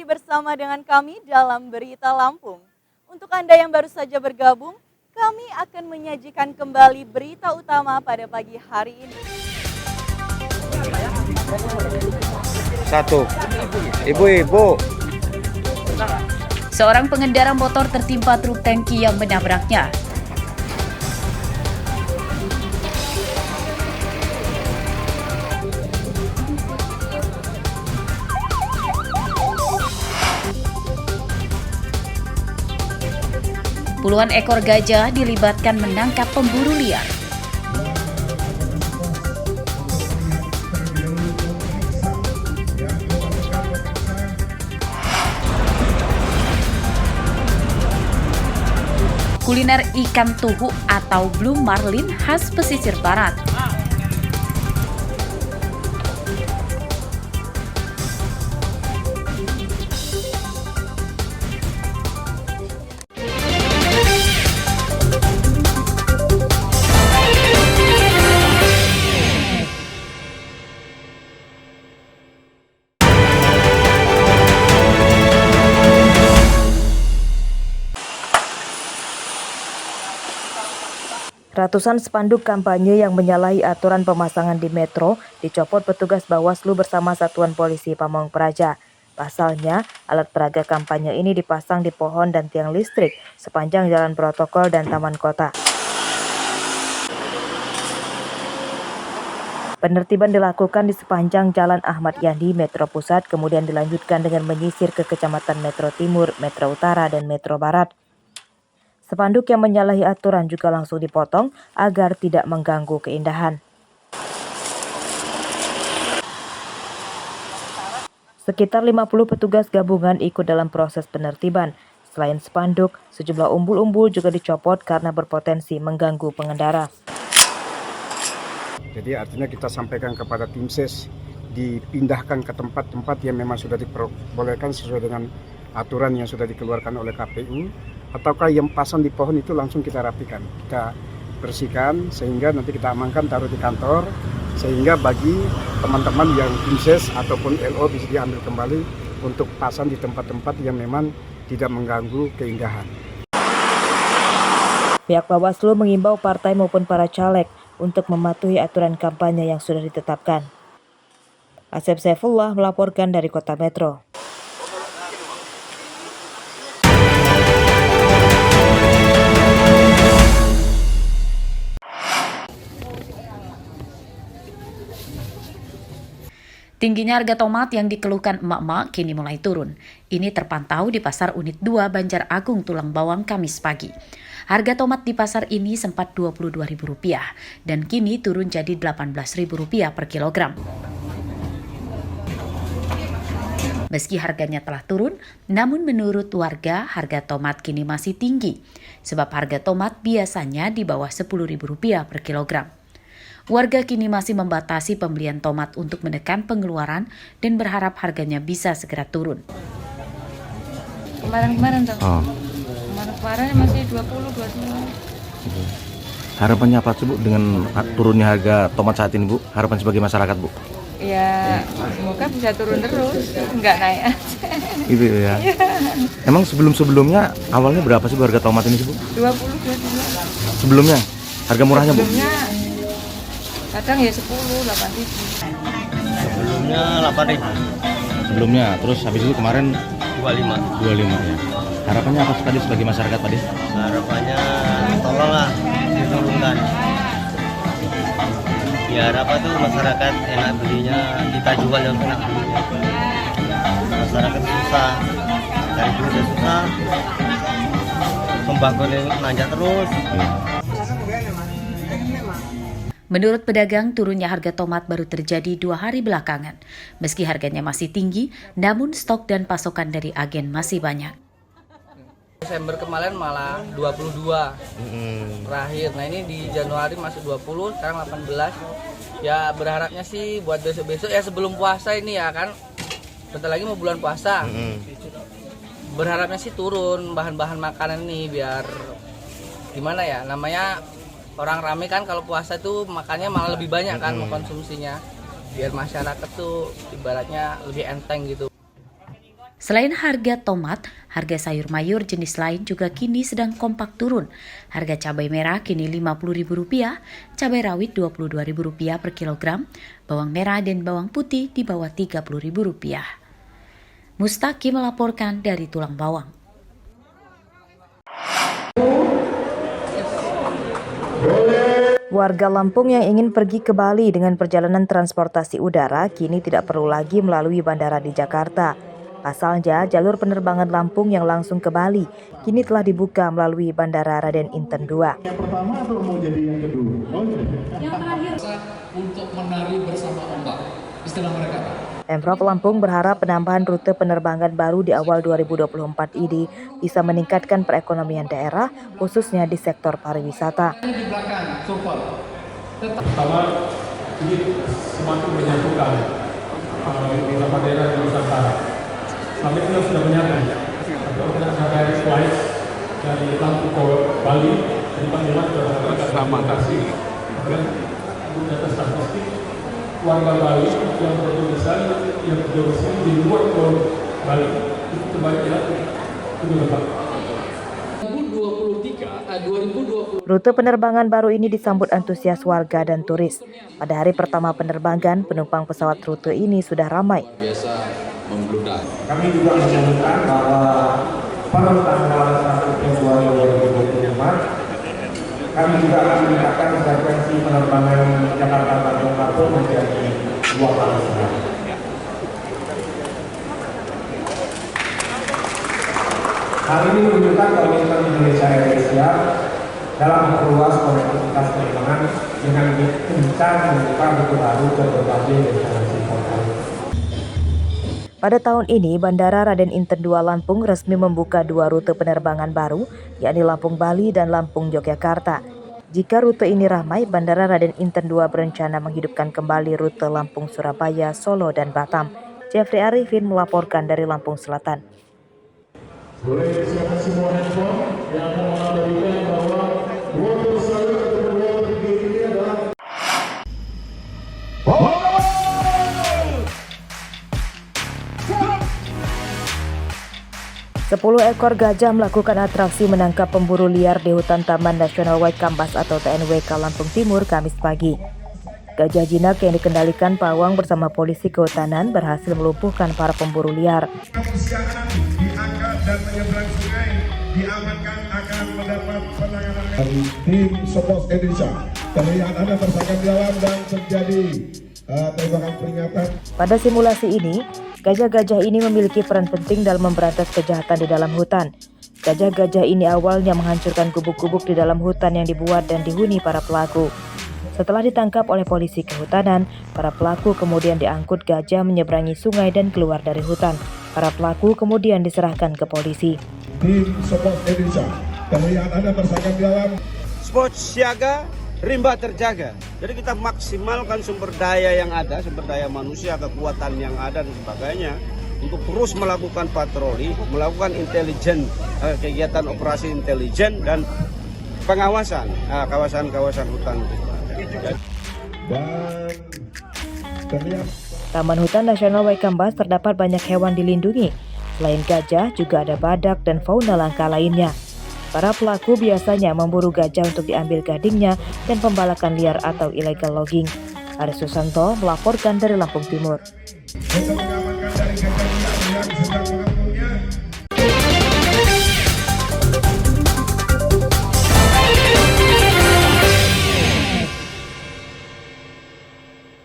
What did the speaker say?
masih bersama dengan kami dalam Berita Lampung. Untuk Anda yang baru saja bergabung, kami akan menyajikan kembali berita utama pada pagi hari ini. Satu, ibu-ibu. Seorang pengendara motor tertimpa truk tangki yang menabraknya. Puluhan ekor gajah dilibatkan menangkap pemburu liar. Kuliner ikan tuhu atau blue marlin khas pesisir barat. Ratusan spanduk kampanye yang menyalahi aturan pemasangan di metro dicopot petugas Bawaslu bersama Satuan Polisi Pamong Praja. Pasalnya, alat peraga kampanye ini dipasang di pohon dan tiang listrik sepanjang jalan protokol dan taman kota. Penertiban dilakukan di sepanjang Jalan Ahmad Yani, Metro Pusat, kemudian dilanjutkan dengan menyisir ke Kecamatan Metro Timur, Metro Utara, dan Metro Barat. Spanduk yang menyalahi aturan juga langsung dipotong agar tidak mengganggu keindahan. Sekitar 50 petugas gabungan ikut dalam proses penertiban. Selain spanduk, sejumlah umbul-umbul juga dicopot karena berpotensi mengganggu pengendara. Jadi artinya kita sampaikan kepada tim ses dipindahkan ke tempat-tempat yang memang sudah diperbolehkan sesuai dengan aturan yang sudah dikeluarkan oleh KPU. Ataukah yang pasang di pohon itu langsung kita rapikan, kita bersihkan sehingga nanti kita amankan taruh di kantor, sehingga bagi teman-teman yang inses ataupun LO bisa diambil kembali untuk pasang di tempat-tempat yang memang tidak mengganggu keindahan. Pihak Bawaslu mengimbau partai maupun para caleg untuk mematuhi aturan kampanye yang sudah ditetapkan. Asep Saifullah melaporkan dari Kota Metro. Tingginya harga tomat yang dikeluhkan emak-emak kini mulai turun. Ini terpantau di Pasar Unit 2 Banjar Agung Tulang Bawang Kamis pagi. Harga tomat di pasar ini sempat Rp22.000 dan kini turun jadi Rp18.000 per kilogram. Meski harganya telah turun, namun menurut warga harga tomat kini masih tinggi. Sebab harga tomat biasanya di bawah Rp10.000 per kilogram. Warga kini masih membatasi pembelian tomat untuk menekan pengeluaran dan berharap harganya bisa segera turun. Kemarin tuh. Kemarin masih 22. Harapannya apa sih Bu dengan turunnya harga tomat saat ini Bu? Harapan sebagai masyarakat Bu? Ya semoga bisa turun terus, nggak naik aja. Gitu ya. Emang sebelumnya awalnya berapa sih harga tomat ini sih Bu? 22. Sebelumnya harga murahnya Bu? Sebelumnya kadang ya 10, 8.000. Sebelumnya 8.000. Sebelumnya, terus habis itu kemarin 25 ya. Harapannya apa tadi sebagai masyarakat tadi? Harapannya tolonglah diturunkan. Biar apa tuh masyarakat enak belinya, kita jual yang enak belinya. Masyarakat susah, cari duit susah, sembako nanjak terus. Menurut pedagang, turunnya harga tomat baru terjadi 2 hari belakangan. Meski harganya masih tinggi, namun stok dan pasokan dari agen masih banyak. Desember kemarin malah 22 terakhir. Nah ini di Januari masih 20, sekarang 18. Ya berharapnya sih buat besok-besok ya sebelum puasa ini ya kan. Bentar lagi mau bulan puasa. Berharapnya sih turun bahan-bahan makanan ini biar gimana ya namanya. Orang rame kan kalau puasa tuh makannya malah lebih banyak kan mengkonsumsinya. Biar masyarakat tuh ibaratnya lebih enteng gitu. Selain harga tomat, harga sayur mayur jenis lain juga kini sedang kompak turun. Harga cabai merah kini Rp50.000, cabai rawit Rp22.000 per kilogram, bawang merah dan bawang putih di bawah Rp30.000. Mustaki melaporkan dari Tulang Bawang. Warga Lampung yang ingin pergi ke Bali dengan perjalanan transportasi udara kini tidak perlu lagi melalui bandara di Jakarta. Pasalnya, jalur penerbangan Lampung yang langsung ke Bali kini telah dibuka melalui Bandara Raden Inten II. Yang pertama atau mau jadi yang kedua? Yang terakhir untuk menari bersama ombak, istilah mereka. Pemprov Lampung berharap penambahan rute penerbangan baru di awal 2024 ini bisa meningkatkan perekonomian daerah, khususnya di sektor pariwisata. Di belakang, support. Pertama, ini semakin menyatukan beberapa daerah di Nusantara. Sampai ini sudah menyatu. Kalau kita ada flight dari Lampung ke Bali, dari Panjang sudah sama kasih. Dan di atas statistik warga Bali yang berdomisili di luar Pulau Bali itu terbanyak itu lebat. 2023. Rute penerbangan baru ini disambut antusias warga dan turis. Pada hari pertama penerbangan, penumpang pesawat rute ini sudah ramai. Biasa membludak. Kami juga menyebutkan bahwa pada tanggal 1 Februari 2024 kami juga akan meningkatkan frekuensi penerbangan Jakarta-Bandung Lampung menjadi 2 kali sehari. Hal ini menunjukkan komitmen Indonesia Asia dalam memperluas konektivitas penerbangan dengan gencar membuka rute baru ke berbagai destinasi kota. Pada tahun ini, Bandara Raden Inten II Lampung resmi membuka 2 rute penerbangan baru, yakni Lampung-Bali dan Lampung-Yogyakarta. Jika rute ini ramai, Bandara Raden Inten II berencana menghidupkan kembali rute Lampung-Surabaya, Solo, dan Batam. Jeffrey Arifin melaporkan dari Lampung Selatan. Boleh disiapkan semua handphone yang akan mengabadikan bahwa water salute atau water gate ini adalah 10 ekor gajah melakukan atraksi menangkap pemburu liar di hutan Taman Nasional Waikambas atau TNWK Lampung Timur Kamis pagi. Gajah jinak yang dikendalikan pawang bersama polisi kehutanan berhasil melumpuhkan para pemburu liar. Kebersihan diangkat dan menyeberang sungai diamankan akan mendapat penanganan dari tim Support Indonesia. Terlihat ada tersangka di dalam dan terjadi tembakan peringatan. Pada simulasi ini, gajah-gajah ini memiliki peran penting dalam memberantas kejahatan di dalam hutan. Gajah-gajah ini awalnya menghancurkan gubuk-gubuk di dalam hutan yang dibuat dan dihuni para pelaku. Setelah ditangkap oleh polisi kehutanan, para pelaku kemudian diangkut gajah menyeberangi sungai dan keluar dari hutan. Para pelaku kemudian diserahkan ke polisi. Tim Support Indonesia, terlihat ada tersangka di dalam. Spot siaga, rimba terjaga. Jadi kita maksimalkan sumber daya yang ada, sumber daya manusia, kekuatan yang ada dan sebagainya untuk terus melakukan patroli, melakukan intelijen, kegiatan operasi intelijen dan pengawasan kawasan-kawasan hutan. Dan terlihat Taman Hutan Nasional Waikambas terdapat banyak hewan dilindungi. Selain gajah, juga ada badak dan fauna langka lainnya. Para pelaku biasanya memburu gajah untuk diambil gadingnya dan pembalakan liar atau illegal logging. Aris Susanto melaporkan dari Lampung Timur. kita mengamankan dari gajah yang sedang